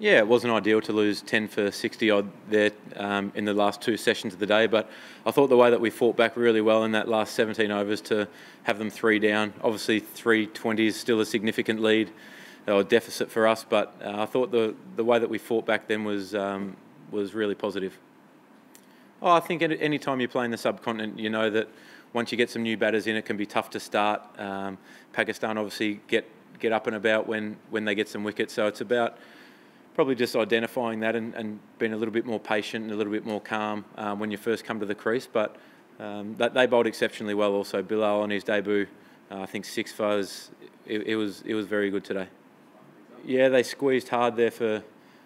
Yeah, it wasn't ideal to lose 10 for 60 odd there in the last two sessions of the day, but I thought the way that we fought back really well in that last 17 overs to have them 3 down. Obviously 320 is still a significant lead or deficit for us, but I thought the way that we fought back then was really positive. Oh, I think any time you play in the subcontinent, you know that once you get some new batters in, it can be tough to start. Pakistan obviously get up and about when they get some wickets, so it's about probably just identifying that and being a little bit more patient and a little bit more calm when you first come to the crease. But they bowled exceptionally well also. Bilal on his debut, I think 6 fours, it was very good today. Yeah, they squeezed hard there for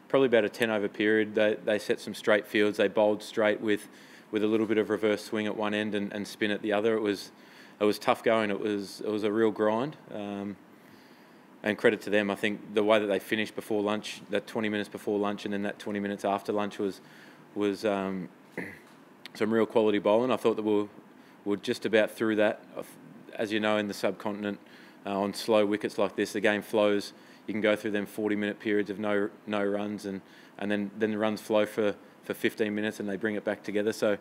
probably about a 10 over period. They set some straight fields. They bowled straight with a little bit of reverse swing at one end and spin at the other. It was tough going. It was a real grind. And credit to them, I think the way that they finished before lunch, that 20 minutes before lunch and then that 20 minutes after lunch was some real quality bowling. I thought that we were just about through that. As you know, in the subcontinent, on slow wickets like this, the game flows. You can go through them 40-minute periods of no runs, and then the runs flow for 15 minutes and they bring it back together. So,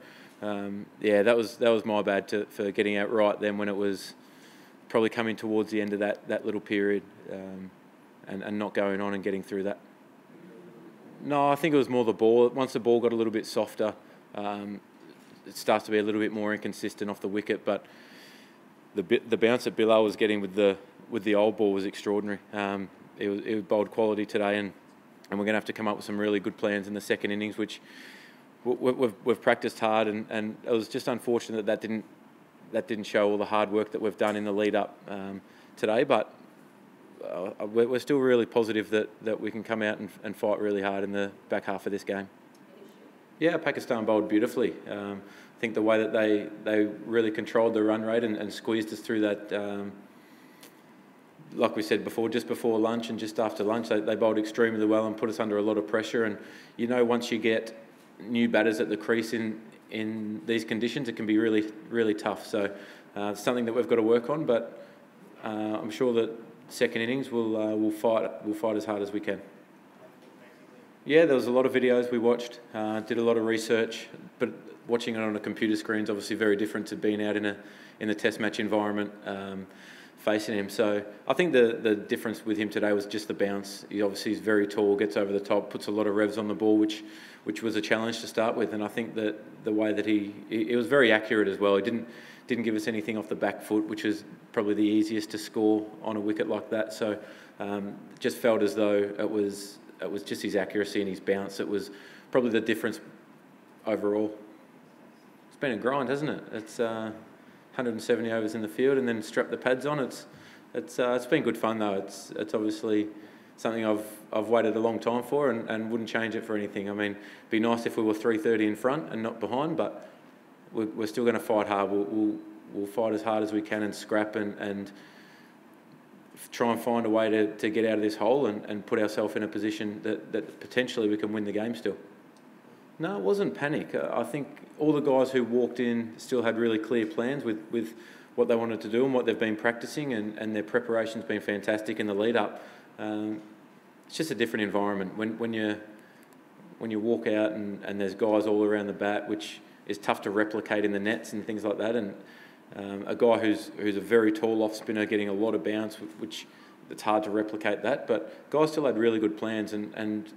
yeah, that was my bad for getting out right then when it was probably coming towards the end of that little period and not going on and getting through that. No, I think it was more the ball. Once the ball got a little bit softer, it starts to be a little bit more inconsistent off the wicket, but the bounce that Bilal was getting with the old ball was extraordinary. It bowled quality today, and we're going to have to come up with some really good plans in the second innings, which we've practiced hard, and it was just unfortunate that didn't show all the hard work that we've done in the lead up today. But we're still really positive that we can come out and fight really hard in the back half of this game. Yeah, Pakistan bowled beautifully. I think the way that they really controlled the run rate and squeezed us through that, like we said before, just before lunch and just after lunch, they bowled extremely well and put us under a lot of pressure. And you know, once you get new batters at the crease in these conditions, it can be really, really tough. So it's something that we've got to work on, but I'm sure that second innings we'll fight as hard as we can. Yeah, there was a lot of videos we watched, did a lot of research, but watching it on a computer screen is obviously very different to being out in a test match environment facing him. So I think the difference with him today was just the bounce. He obviously is very tall, gets over the top, puts a lot of revs on the ball, which was a challenge to start with. And I think that the way that he was very accurate as well. He didn't give us anything off the back foot, which is probably the easiest to score on a wicket like that. So just felt as though it was just his accuracy and his bounce. It was probably the difference overall. It's been a grind, hasn't it? It's 170 overs in the field and then strap the pads on. It's been good fun though. It's obviously something I've waited a long time for and wouldn't change it for anything. I mean, it'd be nice if we were 330 in front and not behind, but we're still going to fight hard. We'll fight as hard as we can and scrap and try and find a way to get out of this hole and put ourselves in a position that potentially we can win the game still. No, it wasn't panic. I think all the guys who walked in still had really clear plans with what they wanted to do and what they've been practicing, and their preparation's been fantastic in the lead up. It's just a different environment when you walk out and there's guys all around the bat, which is tough to replicate in the nets and things like that. And a guy who's a very tall off spinner getting a lot of bounce, which it's hard to replicate that. But guys still had really good plans, and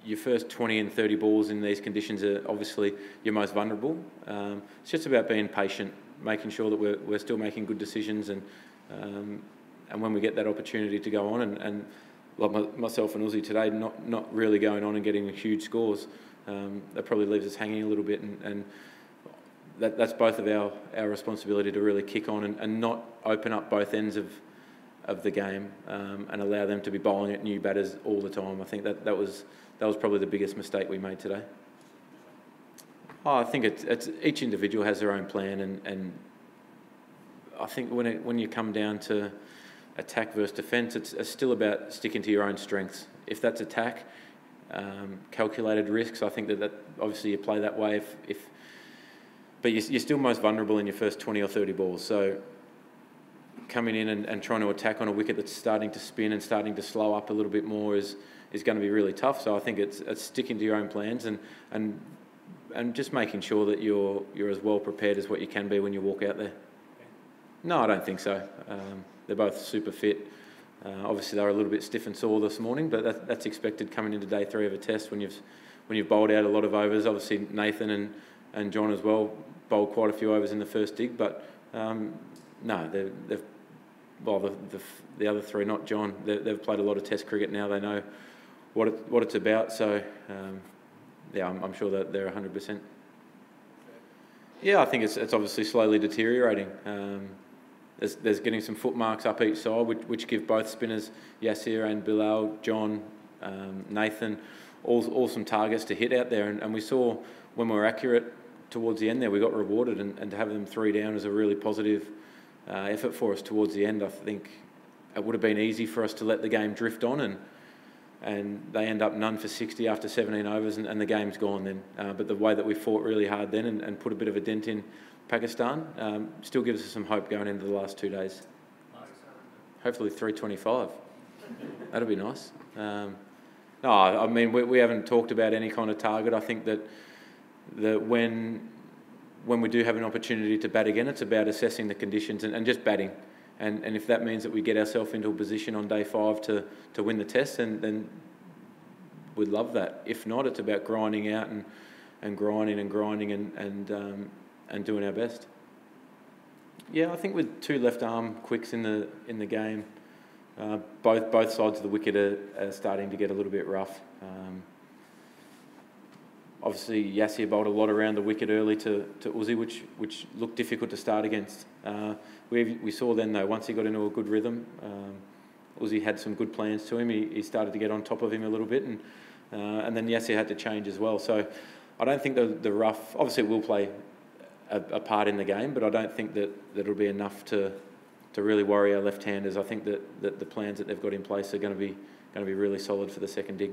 your first 20 and 30 balls in these conditions are obviously your most vulnerable. It's just about being patient, making sure that we're still making good decisions, and when we get that opportunity to go on, and like myself and Aussie today, not really going on and getting huge scores, that probably leaves us hanging a little bit, and that's both of our responsibility to really kick on and not open up both ends of the game and allow them to be bowling at new batters all the time. I think that was probably the biggest mistake we made today. I think it's each individual has their own plan, and I think when you come down to attack versus defence, it's still about sticking to your own strengths. If that's attack, calculated risks, I think that obviously you play that way. But you're still most vulnerable in your first 20 or 30 balls. So coming in and trying to attack on a wicket that's starting to spin and starting to slow up a little bit more is going to be really tough. So I think it's sticking to your own plans and just making sure that you're as well prepared as what you can be when you walk out there. No, I don't think so. They're both super fit. Obviously, they were a little bit stiff and sore this morning, but that's expected coming into day 3 of a test when you've bowled out a lot of overs. Obviously, Nathan and John as well bowled quite a few overs in the first dig, but no, they've the other 3, not John, they've played a lot of Test cricket now. They know what it's about. So yeah, I'm sure that they're 100%. Yeah, I think it's obviously slowly deteriorating. There's getting some foot marks up each side, which give both spinners, Yasir and Bilal, John, Nathan, all some targets to hit out there. And we saw when we were accurate towards the end there, we got rewarded. And to have them 3 down is a really positive effort for us towards the end. I think it would have been easy for us to let the game drift on, and they end up none for 60 after 17 overs, and the game's gone then. But the way that we fought really hard then and put a bit of a dent in Pakistan still gives us some hope going into the last 2 days. Hopefully 325. That'll be nice. No, I mean, we haven't talked about any kind of target. I think that when we do have an opportunity to bat again, it's about assessing the conditions and just batting. And if that means that we get ourselves into a position on day 5 to win the test, then we'd love that. If not, it's about grinding out and grinding and doing our best. Yeah, I think with 2 left arm quicks in the game, both sides of the wicket are starting to get a little bit rough. Obviously, Yasir bowled a lot around the wicket early to Aussie, which looked difficult to start against. We saw then, though, once he got into a good rhythm, Aussie had some good plans to him. He started to get on top of him a little bit, and then Yasir had to change as well. So I don't think the rough, obviously it will play a part in the game, but I don't think that it'll be enough to really worry our left-handers. I think that the plans that they've got in place are going to be really solid for the second dig.